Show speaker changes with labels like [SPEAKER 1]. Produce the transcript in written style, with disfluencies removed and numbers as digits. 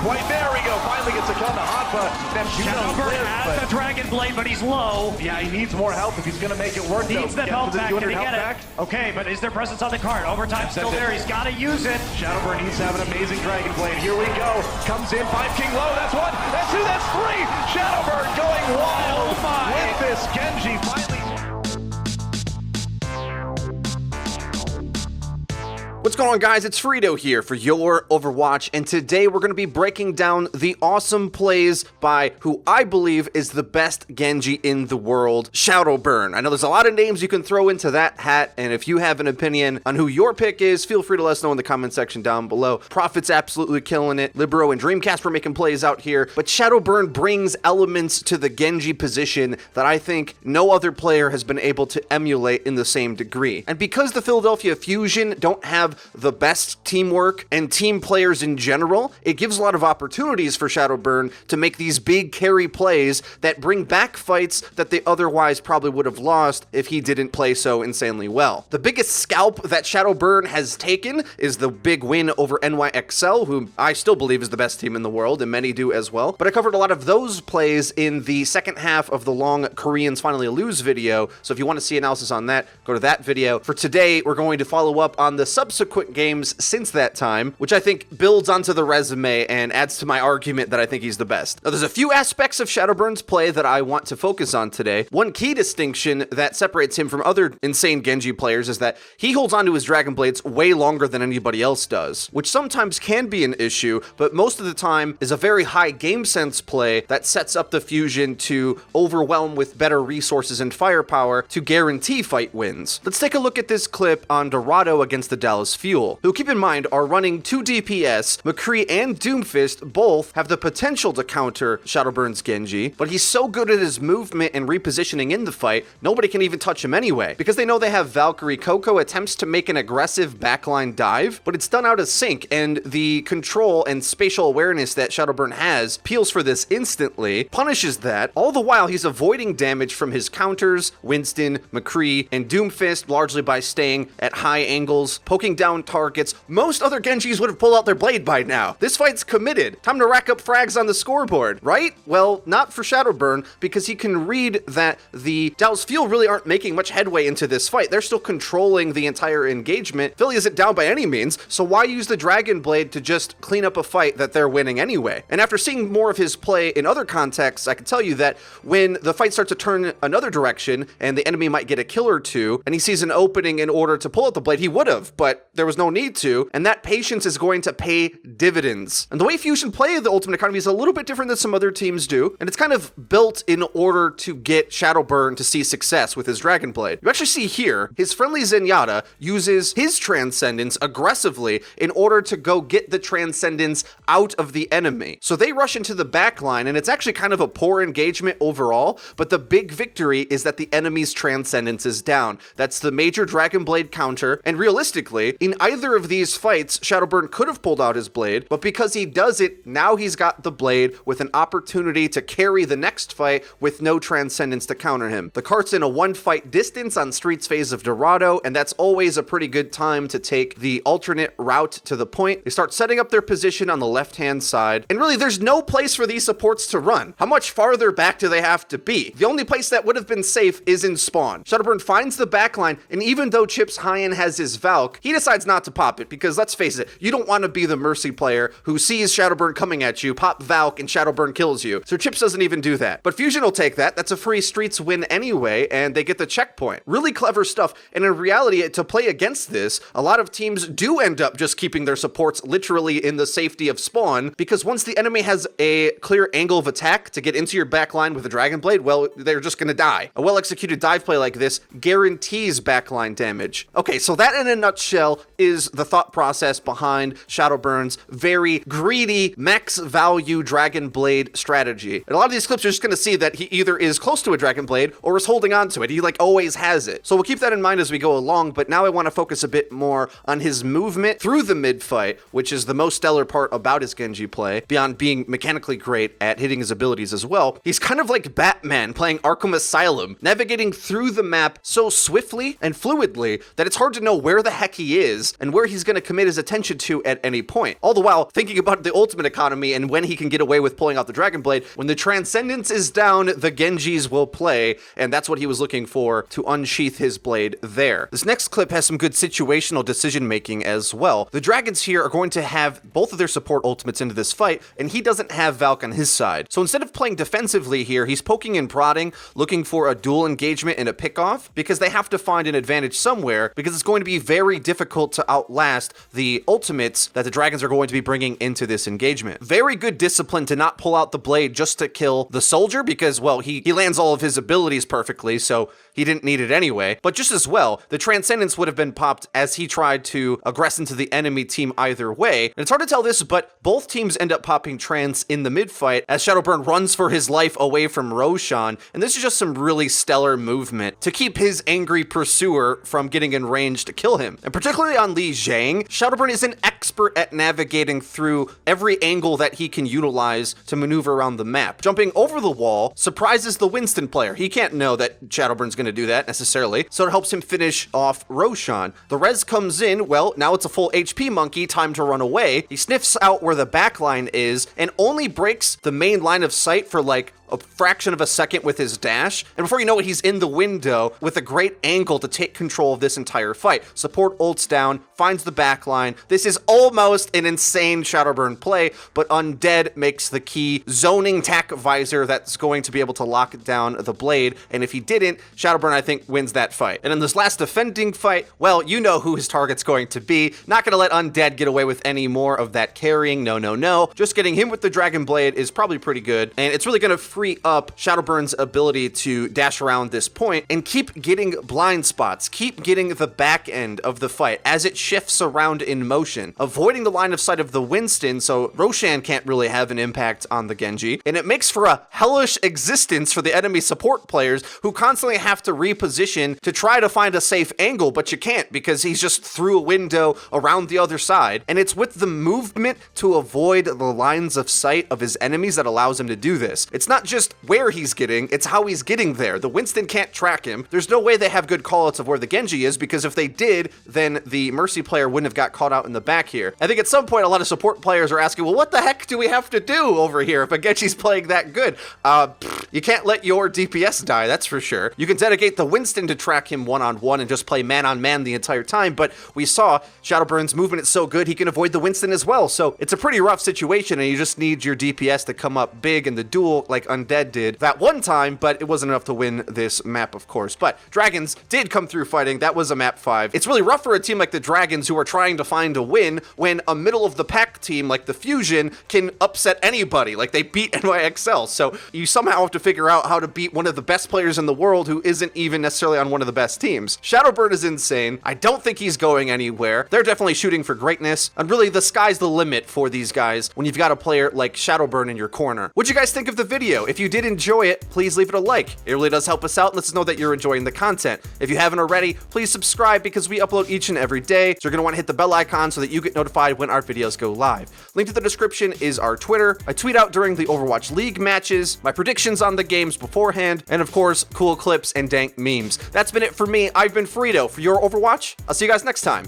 [SPEAKER 1] quite there. We go. Finally gets a kill on the Hanpa.
[SPEAKER 2] Shadowburn has the dragon blade, but he's low.
[SPEAKER 1] Yeah, he needs more help if he's going to make it work.
[SPEAKER 2] Needs the health back. Did he get it? Okay, but is there presence on the card? Overtime still there. He's got to use it.
[SPEAKER 1] Shadowburn needs to have an amazing dragon blade. Here we go. Comes in. 5 King low. That's 1. That's 2. That's 3. Shadowburn going wild with this. Genji finally.
[SPEAKER 3] What's going on, guys? It's FREEDO here for Your Overwatch, and today we're going to be breaking down the awesome plays by who I believe is the best Genji in the world, Shadowburn. I know there's a lot of names you can throw into that hat, and if you have an opinion on who your pick is, feel free to let us know in the comment section down below. Prophet's absolutely killing it. Libero and Dreamcast were making plays out here, but Shadowburn brings elements to the Genji position that I think no other player has been able to emulate in the same degree. And because the Philadelphia Fusion don't have the best teamwork and team players in general, it gives a lot of opportunities for Shadowburn to make these big carry plays that bring back fights that they otherwise probably would have lost if he didn't play so insanely well. The biggest scalp that Shadowburn has taken is the big win over NYXL, who I still believe is the best team in the world, and many do as well. But I covered a lot of those plays in the second half of the long Koreans finally lose video, so if you want to see analysis on that, go to that video. For today, we're going to follow up on the subsequent games since that time, which I think builds onto the resume and adds to my argument that I think he's the best. Now, there's a few aspects of Shadowburn's play that I want to focus on today. One key distinction that separates him from other insane Genji players is that he holds onto his Dragon Blades way longer than anybody else does, which sometimes can be an issue, but most of the time is a very high game sense play that sets up the Fusion to overwhelm with better resources and firepower to guarantee fight wins. Let's take a look at this clip on Dorado against the Dallas Fuel, who, keep in mind, are running 2 DPS. McCree and Doomfist both have the potential to counter Shadowburn's Genji, but he's so good at his movement and repositioning in the fight, nobody can even touch him anyway. Because they know they have Valkyrie, Coco attempts to make an aggressive backline dive, but it's done out of sync, and the control and spatial awareness that Shadowburn has peels for this instantly, punishes that. All the while, he's avoiding damage from his counters, Winston, McCree, and Doomfist, largely by staying at high angles, poking down targets. Most other Genjis would have pulled out their blade by now. This fight's committed. Time to rack up frags on the scoreboard, right? Well, not for Shadowburn, because he can read that the Dallas Fuel really aren't making much headway into this fight. They're still controlling the entire engagement. Philly isn't down by any means, so why use the Dragon Blade to just clean up a fight that they're winning anyway? And after seeing more of his play in other contexts, I can tell you that when the fight starts to turn another direction and the enemy might get a kill or two, and he sees an opening in order to pull out the blade, he would have, but there was no need to, and that patience is going to pay dividends. And the way Fusion play the Ultimate Economy is a little bit different than some other teams do, and it's kind of built in order to get Shadowburn to see success with his Dragon Blade. You actually see here, his friendly Zenyatta uses his Transcendence aggressively in order to go get the Transcendence out of the enemy. So they rush into the backline, and it's actually kind of a poor engagement overall, but the big victory is that the enemy's Transcendence is down. That's the major Dragon Blade counter, and realistically, in either of these fights, Shadowburn could have pulled out his blade, but because he does it, now he's got the blade with an opportunity to carry the next fight with no Transcendence to counter him. The cart's in a 1-fight distance on Street's phase of Dorado, and that's always a pretty good time to take the alternate route to the point. They start setting up their position on the left-hand side, and really there's no place for these supports to run. How much farther back do they have to be? The only place that would have been safe is in spawn. Shadowburn finds the backline, and even though Chips Hyen has his Valk, he decides not to pop it, because let's face it, you don't want to be the Mercy player who sees Shadowburn coming at you, pop Valk, and Shadowburn kills you. So Chips doesn't even do that. But Fusion will take that. That's a free Streets win anyway, and they get the checkpoint. Really clever stuff. And in reality, to play against this, a lot of teams do end up just keeping their supports literally in the safety of spawn, because once the enemy has a clear angle of attack to get into your backline with a Dragon Blade, well, they're just gonna die. A well-executed dive play like this guarantees backline damage. Okay, so that in a nutshell is the thought process behind Shadowburn's very greedy max value Dragon Blade strategy. And a lot of these clips are just going to see that he either is close to a Dragon Blade or is holding on to it. He like always has it. So we'll keep that in mind as we go along, but now I want to focus a bit more on his movement through the mid fight, which is the most stellar part about his Genji play, beyond being mechanically great at hitting his abilities as well. He's kind of like Batman playing Arkham Asylum, navigating through the map so swiftly and fluidly that it's hard to know where the heck he is and where he's going to commit his attention to at any point. All the while thinking about the ultimate economy and when he can get away with pulling out the Dragon Blade. When the Transcendence is down, the Genjis will play, and that's what he was looking for to unsheath his blade there. This next clip has some good situational decision making as well. The Dragons here are going to have both of their support ultimates into this fight, and he doesn't have Valk on his side. So instead of playing defensively here, he's poking and prodding, looking for a dual engagement and a pick-off, because they have to find an advantage somewhere, because it's going to be very difficult to outlast the ultimates that the Dragons are going to be bringing into this engagement. Very good discipline to not pull out the blade just to kill the soldier, because, well, he lands all of his abilities perfectly, so he didn't need it anyway. But just as well, the Transcendence would have been popped as he tried to aggress into the enemy team either way. And it's hard to tell this, but both teams end up popping Trance in the mid-fight as Shadowburn runs for his life away from Roshan. And this is just some really stellar movement to keep his angry pursuer from getting in range to kill him. And particularly on Li Zhang, Shadowburn is an expert at navigating through every angle that he can utilize to maneuver around the map. Jumping over the wall surprises the Winston player. He can't know that Shadowburn's going to do that necessarily, so it helps him finish off Roshan. The res comes in, well, now it's a full HP monkey, time to run away. He sniffs out where the backline is and only breaks the main line of sight for like a fraction of a second with his dash, and before you know it, he's in the window with a great angle to take control of this entire fight. Support ults down, finds the backline. This is almost an insane Shadowburn play, but Undead makes the key zoning tack visor that's going to be able to lock down the blade, and if he didn't, Shadowburn, I think, wins that fight. And in this last defending fight, well, you know who his target's going to be. Not gonna let Undead get away with any more of that carrying, no. Just getting him with the Dragon Blade is probably pretty good, and it's really gonna free up Shadowburn's ability to dash around this point and keep getting blind spots, keep getting the back end of the fight as it shifts around in motion, avoiding the line of sight of the Winston so Roshan can't really have an impact on the Genji, and it makes for a hellish existence for the enemy support players who constantly have to reposition to try to find a safe angle, but you can't because he's just through a window around the other side, and it's with the movement to avoid the lines of sight of his enemies that allows him to do this. It's not just where he's getting, it's how he's getting there. The Winston can't track him. There's no way they have good callouts of where the Genji is, because if they did, then the Mercy player wouldn't have got caught out in the back here. I think at some point a lot of support players are asking, well, what the heck do we have to do over here if a Genji's playing that good? You can't let your DPS die, that's for sure. You can dedicate the Winston to track him one-on-one and just play man-on-man the entire time, but we saw Shadowburn's movement is so good he can avoid the Winston as well, so it's a pretty rough situation, and you just need your DPS to come up big in the duel like Undead did that one time, but it wasn't enough to win this map, of course. But Dragons did come through fighting. That was a map 5. It's really rough for a team like the Dragons who are trying to find a win when a middle-of-the-pack team like the Fusion can upset anybody, like they beat NYXL. So you somehow have to figure out how to beat one of the best players in the world who isn't even necessarily on one of the best teams. Shadowburn is insane. I don't think he's going anywhere. They're definitely shooting for greatness, and really the sky's the limit for these guys when you've got a player like Shadowburn in your corner. What'd you guys think of the video? If you did enjoy it, please leave it a like. It really does help us out and lets us know that you're enjoying the content. If you haven't already, please subscribe because we upload each and every day. So you're going to want to hit the bell icon so that you get notified when our videos go live. Link to the description is our Twitter. I tweet out during the Overwatch League matches, my predictions on the games beforehand, and of course, cool clips and dank memes. That's been it for me. I've been FREEDO for Your Overwatch. I'll see you guys next time.